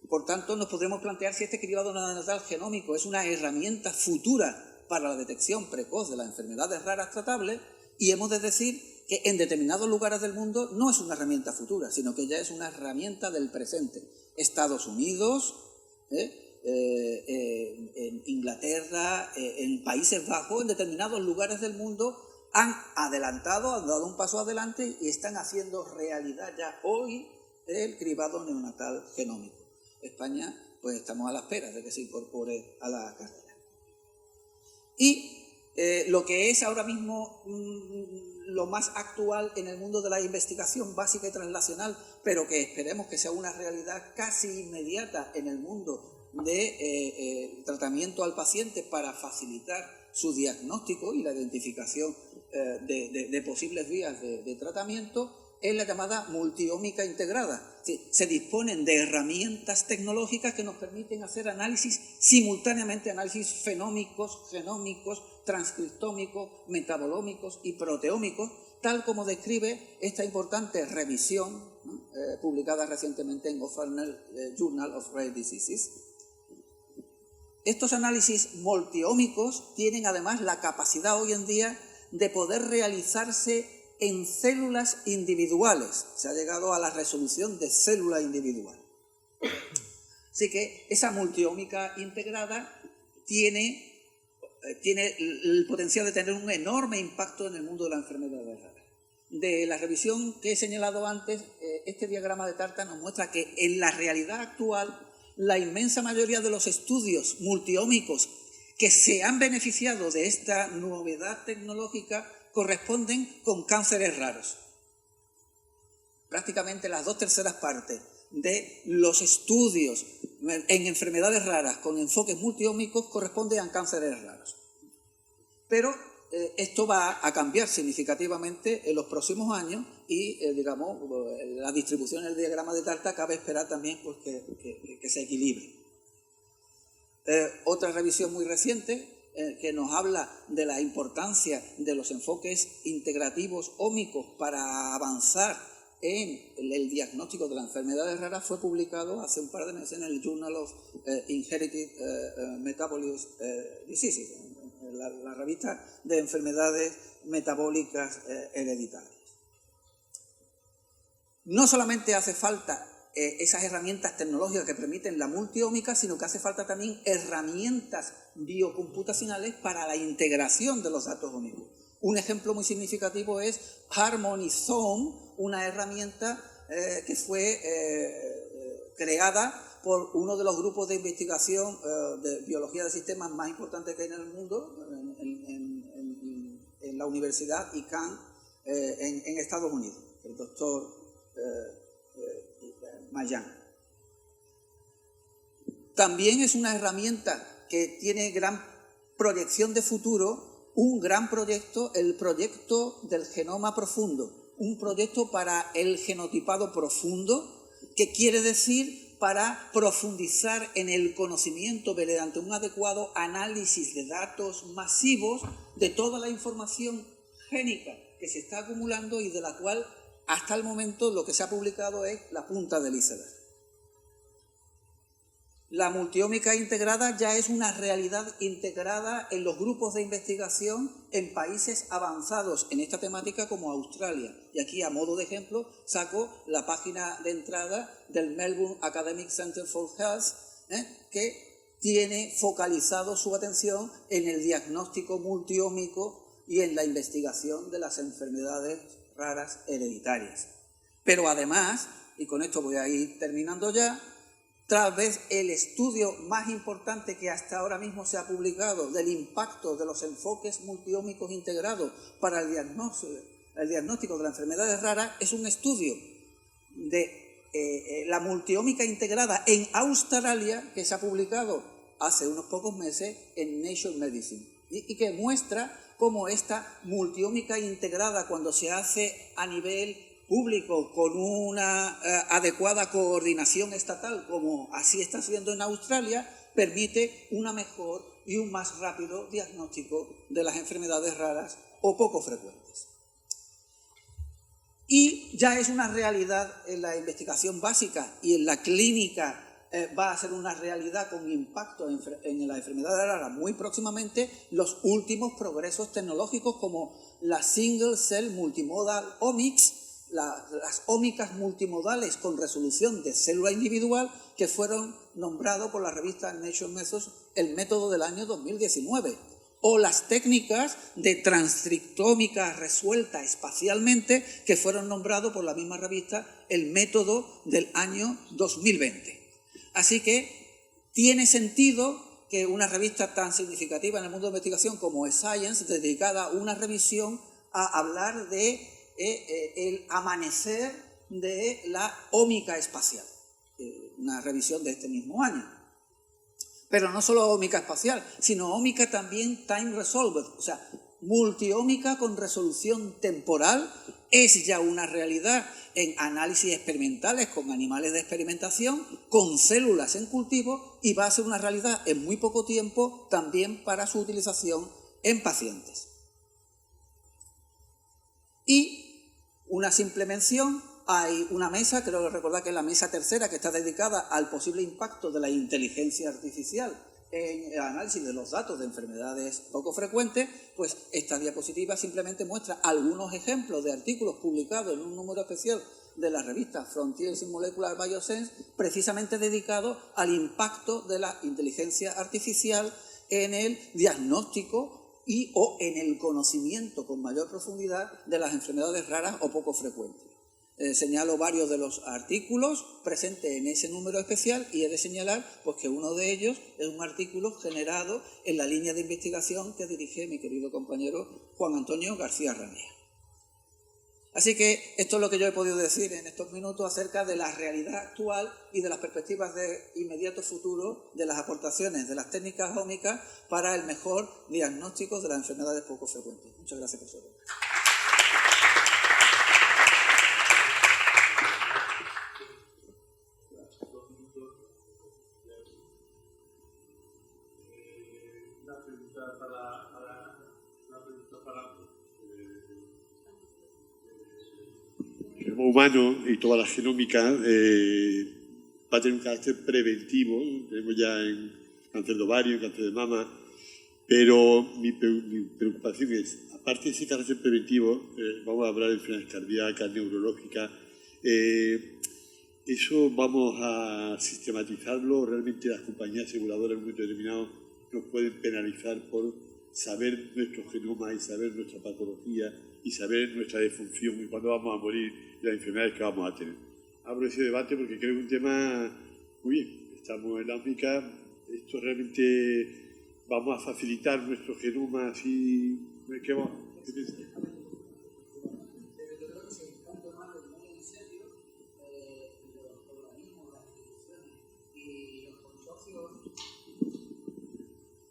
Por tanto, nos podremos plantear si este cribado neonatal genómico es una herramienta futura para la detección precoz de las enfermedades raras tratables, y hemos de decir que en determinados lugares del mundo no es una herramienta futura, sino que ya es una herramienta del presente. Estados Unidos, en Inglaterra, en Países Bajos, en determinados lugares del mundo han adelantado, han dado un paso adelante y están haciendo realidad ya hoy el cribado neonatal genómico. España, pues estamos a la espera de que se incorpore a la carrera. Y lo que es ahora mismo lo más actual en el mundo de la investigación básica y translacional, pero que esperemos que sea una realidad casi inmediata en el mundo de tratamiento al paciente para facilitar su diagnóstico y la identificación de posibles vías de tratamiento, es la llamada multiómica integrada. Se disponen de herramientas tecnológicas que nos permiten hacer análisis simultáneamente, análisis fenómicos, genómicos, transcriptómicos, metabolómicos y proteómicos, tal como describe esta importante revisión, ¿no?, publicada recientemente en Official Journal of Rare Diseases. Estos análisis multiómicos tienen además la capacidad hoy en día de poder realizarse en células individuales. Se ha llegado a la resolución de célula individual. Así que esa multiómica integrada tiene el potencial de tener un enorme impacto en el mundo de la enfermedad rara. De la revisión que he señalado antes, este diagrama de Tarta nos muestra que en la realidad actual la inmensa mayoría de los estudios multiómicos que se han beneficiado de esta novedad tecnológica corresponden con cánceres raros. Prácticamente las 2/3 partes de los estudios en enfermedades raras con enfoques multiómicos corresponden a cánceres raros. Pero esto va a cambiar significativamente en los próximos años y, digamos, la distribución en el diagrama de Tarta cabe esperar también pues, que se equilibre. Otra revisión muy reciente que nos habla de la importancia de los enfoques integrativos ómicos para avanzar en el diagnóstico de las enfermedades raras fue publicado hace un par de meses en el Journal of Inherited Metabolic Diseases, la revista de enfermedades metabólicas hereditarias. No solamente hace falta esas herramientas tecnológicas que permiten la multiómica, sino que hace falta también herramientas biocomputacionales para la integración de los datos ómicos. Un ejemplo muy significativo es HarmonyZone, una herramienta que fue creada por uno de los grupos de investigación de biología de sistemas más importantes que hay en el mundo, en la Universidad Icahn en Estados Unidos, el doctor Mayan. También es una herramienta que tiene gran proyección de futuro, un gran proyecto, el proyecto del genoma profundo, un proyecto para el genotipado profundo, que quiere decir para profundizar en el conocimiento mediante un adecuado análisis de datos masivos de toda la información génica que se está acumulando y de la cual hasta el momento lo que se ha publicado es la punta del iceberg. La multiómica integrada ya es una realidad integrada en los grupos de investigación en países avanzados en esta temática como Australia. Y aquí, a modo de ejemplo, saco la página de entrada del Melbourne Academic Centre for Health, que tiene focalizado su atención en el diagnóstico multiómico y en la investigación de las enfermedades raras hereditarias. Pero además, y con esto voy a ir terminando ya, tras vez el estudio más importante que hasta ahora mismo se ha publicado del impacto de los enfoques multiómicos integrados para el diagnóstico de las enfermedades raras, es un estudio de la multiómica integrada en Australia que se ha publicado hace unos pocos meses en Nature Medicine y que muestra cómo esta multiómica integrada, cuando se hace a nivel público con una adecuada coordinación estatal, como así está haciendo en Australia, permite una mejor y un más rápido diagnóstico de las enfermedades raras o poco frecuentes. Y ya es una realidad en la investigación básica y en la clínica va a ser una realidad con impacto en la enfermedad rara muy próximamente, los últimos progresos tecnológicos como la Single Cell Multimodal Omics, las ómicas multimodales con resolución de célula individual, que fueron nombrados por la revista Nature Methods el método del año 2019, o las técnicas de transcriptómica resuelta espacialmente, que fueron nombrados por la misma revista el método del año 2020. Así que tiene sentido que una revista tan significativa en el mundo de investigación como Science, dedicada a una revisión a hablar de el amanecer de la ómica espacial, una revisión de este mismo año. Pero no solo ómica espacial, sino ómica también time resolved, o sea, multiómica con resolución temporal, es ya una realidad en análisis experimentales con animales de experimentación, con células en cultivo, y va a ser una realidad en muy poco tiempo también para su utilización en pacientes. Y una simple mención, hay una mesa, creo que recordar que es la mesa tercera, que está dedicada al posible impacto de la inteligencia artificial en el análisis de los datos de enfermedades poco frecuentes. Pues esta diapositiva simplemente muestra algunos ejemplos de artículos publicados en un número especial de la revista Frontiers in Molecular Bioscience, precisamente dedicado al impacto de la inteligencia artificial en el diagnóstico y o en el conocimiento con mayor profundidad de las enfermedades raras o poco frecuentes. Señalo varios de los artículos presentes en ese número especial, y he de señalar pues, que uno de ellos es un artículo generado en la línea de investigación que dirige mi querido compañero Juan Antonio García Ranea. Así que esto es lo que yo he podido decir en estos minutos acerca de la realidad actual y de las perspectivas de inmediato futuro de las aportaciones de las técnicas ómicas para el mejor diagnóstico de las enfermedades poco frecuentes. Muchas gracias por su atención. El genoma humano y toda la genómica va a tener un carácter preventivo. Tenemos ya en cáncer de ovario, cáncer de mama, pero mi preocupación es, aparte de ese carácter preventivo, vamos a hablar de enfermedades cardíacas, neurológicas, eso vamos a sistematizarlo. Realmente las compañías aseguradoras en un momento determinado nos pueden penalizar por saber nuestro genoma y saber nuestra patología y saber nuestra defunción y cuándo vamos a morir y las enfermedades que vamos a tener. Abro ese debate porque creo que es un tema muy bien. Estamos en la ómnica, esto realmente vamos a facilitar nuestro genoma así. ¿Qué piensas?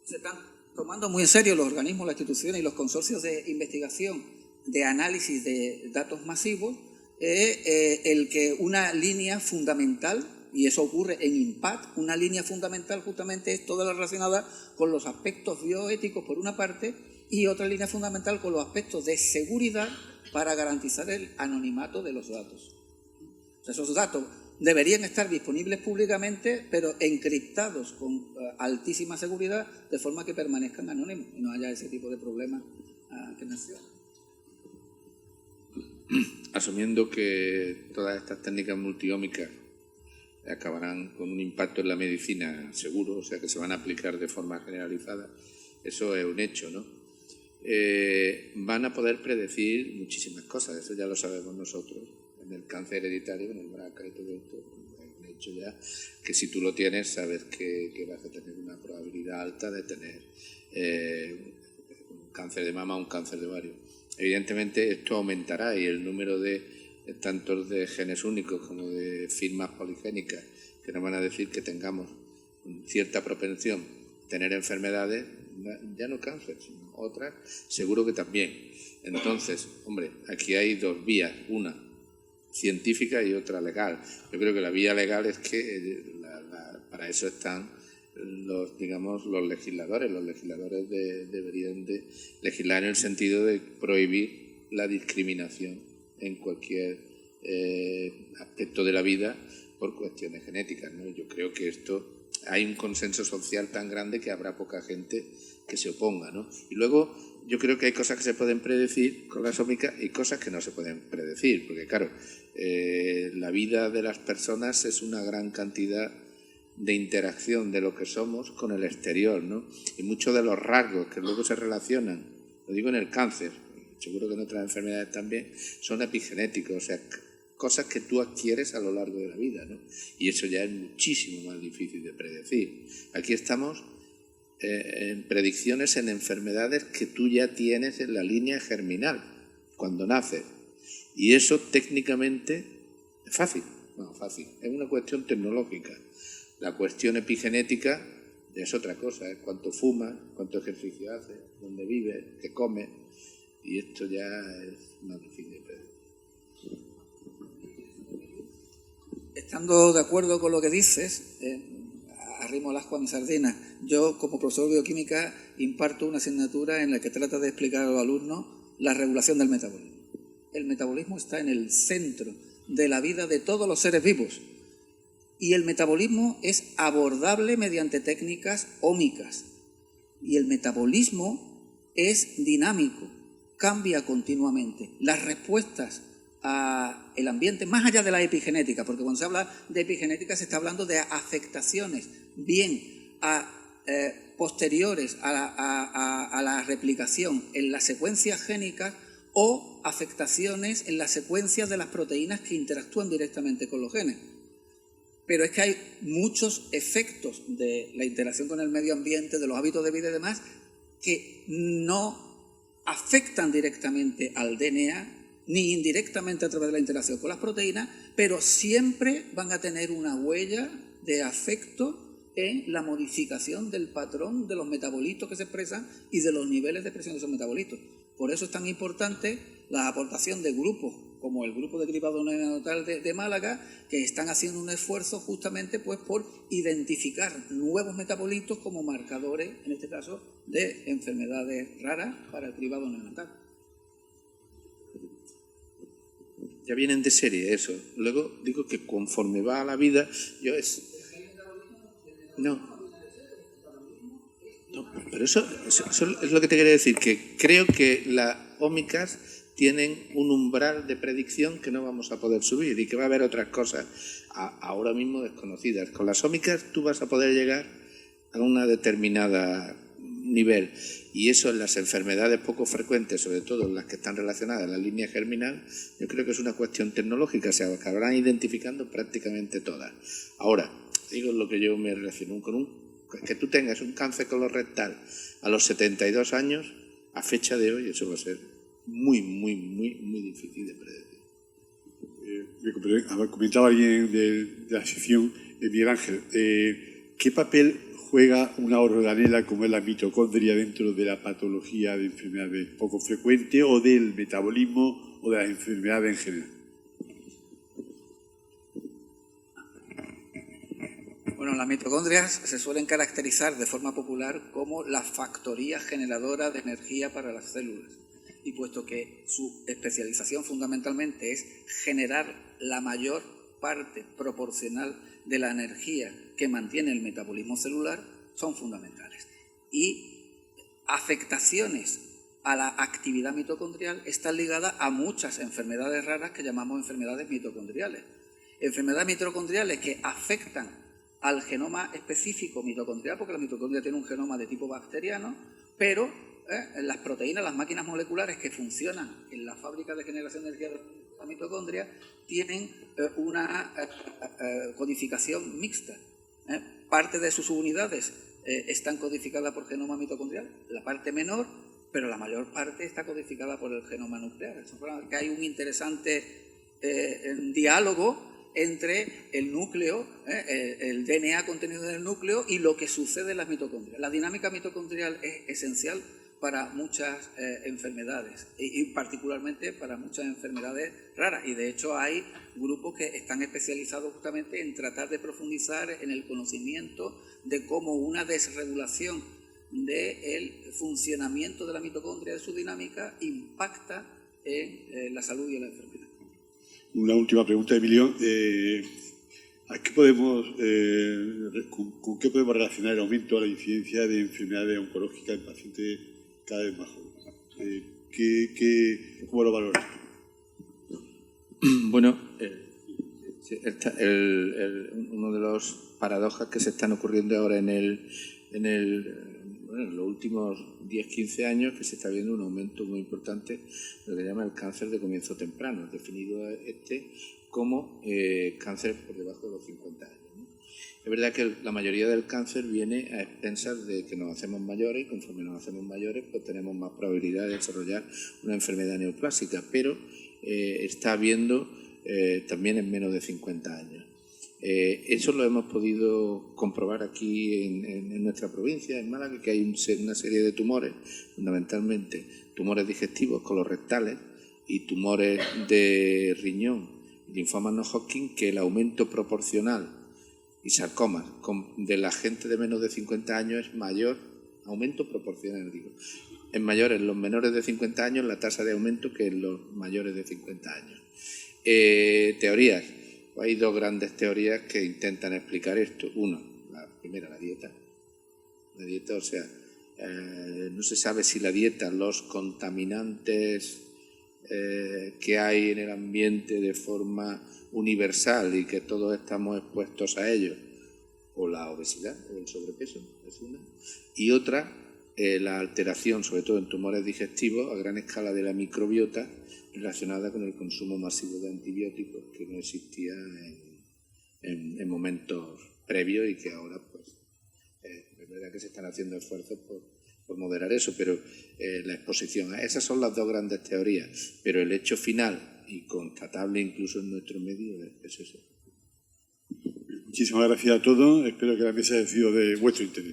Se están tomando muy en serio los organismos, las instituciones y los consorcios de investigación de análisis de datos masivos, el que una línea fundamental, y eso ocurre en IMPACT, una línea fundamental justamente es toda la relacionada con los aspectos bioéticos por una parte, y otra línea fundamental con los aspectos de seguridad para garantizar el anonimato de los datos. O sea, esos datos deberían estar disponibles públicamente, pero encriptados con altísima seguridad, de forma que permanezcan anónimos y no haya ese tipo de problemas que menciono. Asumiendo que todas estas técnicas multiómicas acabarán con un impacto en la medicina seguro, o sea que se van a aplicar de forma generalizada, eso es un hecho, ¿no? Van a poder predecir muchísimas cosas, eso ya lo sabemos nosotros. En el cáncer hereditario, en el BRCA y todo esto, es un hecho ya que si tú lo tienes, sabes que vas a tener una probabilidad alta de tener un cáncer de mama o un cáncer de ovario. Evidentemente esto aumentará y el número de tanto de genes únicos como de firmas poligénicas que nos van a decir que tengamos cierta propensión a tener enfermedades, ya no cáncer, sino otras, seguro que también. Entonces, hombre, aquí hay dos vías, una científica y otra legal. Yo creo que la vía legal es que para eso están los legisladores. Los legisladores deberían de legislar en el sentido de prohibir la discriminación en cualquier aspecto de la vida por cuestiones genéticas, ¿no? Yo creo que esto hay un consenso social tan grande que habrá poca gente que se oponga, ¿no? Y luego yo creo que hay cosas que se pueden predecir con las ómicas y cosas que no se pueden predecir, porque claro, la vida de las personas es una gran cantidad de interacción de lo que somos con el exterior, ¿no? Y muchos de los rasgos que luego se relacionan, lo digo en el cáncer, seguro que en otras enfermedades también, son epigenéticos, o sea, cosas que tú adquieres a lo largo de la vida, ¿no? Y eso ya es muchísimo más difícil de predecir. Aquí estamos en predicciones en enfermedades que tú ya tienes en la línea germinal cuando naces. Y eso técnicamente es fácil, no fácil, es una cuestión tecnológica. La cuestión epigenética es otra cosa, es cuánto fumas, cuánto ejercicio haces, dónde vives, qué comes, y esto ya es más difícil de predecir. Estando de acuerdo con lo que dices, arrimo el ascua a mi sardina. Yo, como profesor de bioquímica, imparto una asignatura en la que trata de explicar a los alumnos la regulación del metabolismo. El metabolismo está en el centro de la vida de todos los seres vivos. Y el metabolismo es abordable mediante técnicas ómicas. Y el metabolismo es dinámico, cambia continuamente. Las respuestas al ambiente, más allá de la epigenética, porque cuando se habla de epigenética se está hablando de afectaciones, bien posteriores a la replicación en las secuencias génicas o afectaciones en las secuencias de las proteínas que interactúan directamente con los genes. Pero es que hay muchos efectos de la interacción con el medio ambiente, de los hábitos de vida y demás, que no afectan directamente al DNA, ni indirectamente a través de la interacción con las proteínas, pero siempre van a tener una huella de afecto en la modificación del patrón de los metabolitos que se expresan y de los niveles de expresión de esos metabolitos. Por eso es tan importante la aportación de grupos como el grupo de cribado neonatal de Málaga, que están haciendo un esfuerzo justamente pues por identificar nuevos metabolitos como marcadores, en este caso, de enfermedades raras para el cribado neonatal. Ya vienen de serie eso. Luego digo que conforme va a la vida, No, pero eso es lo que te quería decir, que creo que las ómicas tienen un umbral de predicción que no vamos a poder subir y que va a haber otras cosas ahora mismo desconocidas. Con las ómicas tú vas a poder llegar a una determinada nivel y eso en las enfermedades poco frecuentes, sobre todo en las que están relacionadas a la línea germinal, yo creo que es una cuestión tecnológica, se acabarán identificando prácticamente todas. Ahora, digo lo que yo me relaciono con que tú tengas un cáncer colorectal a los 72 años, a fecha de hoy, eso va a ser muy difícil de predecir. Comentaba alguien de la sección, Miguel Ángel, ¿qué papel juega una organela como es la mitocondria dentro de la patología de enfermedades poco frecuentes o del metabolismo o de las enfermedades en general? Bueno, las mitocondrias se suelen caracterizar de forma popular como la factoría generadora de energía para las células. Y puesto que su especialización fundamentalmente es generar la mayor parte proporcional de la energía que mantiene el metabolismo celular, son fundamentales. Y afectaciones a la actividad mitocondrial están ligadas a muchas enfermedades raras que llamamos enfermedades mitocondriales. Enfermedades mitocondriales que afectan al genoma específico mitocondrial, porque la mitocondria tiene un genoma de tipo bacteriano, pero las proteínas, las máquinas moleculares que funcionan en la fábrica de generación de energía de la mitocondria tienen una codificación mixta. Parte de sus subunidades están codificadas por genoma mitocondrial, la parte menor, pero la mayor parte está codificada por el genoma nuclear. Eso es que hay un interesante diálogo entre el núcleo, el DNA contenido en el núcleo y lo que sucede en las mitocondrias. La dinámica mitocondrial es esencial para muchas enfermedades y particularmente para muchas enfermedades raras. Y de hecho hay grupos que están especializados justamente en tratar de profundizar en el conocimiento de cómo una desregulación del funcionamiento de la mitocondria, de su dinámica, impacta en la salud y en la enfermedad. Una última pregunta, Emilio. ¿Con qué podemos relacionar el aumento de la incidencia de enfermedades oncológicas en pacientes cada vez más jóvenes? ¿Cómo lo valoras? Bueno, uno de los paradojas que se están ocurriendo ahora en los últimos 10-15 años, que se está viendo un aumento muy importante de lo que se llama el cáncer de comienzo temprano, definido como cáncer por debajo de los 50 años, ¿no? Es verdad que la mayoría del cáncer viene a expensas de que nos hacemos mayores, y conforme nos hacemos mayores pues tenemos más probabilidad de desarrollar una enfermedad neoplásica, pero está habiendo también en menos de 50 años. Eso lo hemos podido comprobar aquí en nuestra provincia, en Málaga, que hay una serie de tumores, fundamentalmente tumores digestivos colorectales y tumores de riñón, linfomas no Hodgkin, que el aumento proporcional y sarcomas de la gente de menos de 50 años es mayor, aumento proporcional, digo, es mayor en los menores de 50 años la tasa de aumento que en los mayores de 50 años. Teorías. Hay dos grandes teorías que intentan explicar esto. Una, la primera, la dieta. La dieta, o sea, no se sabe si la dieta, los contaminantes que hay en el ambiente de forma universal y que todos estamos expuestos a ellos, o la obesidad o el sobrepeso, es una. Y otra, la alteración, sobre todo en tumores digestivos, a gran escala de la microbiota, relacionada con el consumo masivo de antibióticos que no existía en momentos previos y que ahora pues es verdad que se están haciendo esfuerzos por moderar eso, pero la exposición, esas son las dos grandes teorías, pero el hecho final y constatable incluso en nuestro medio es eso. Muchísimas gracias a todos, espero que la mesa haya sido de vuestro interés.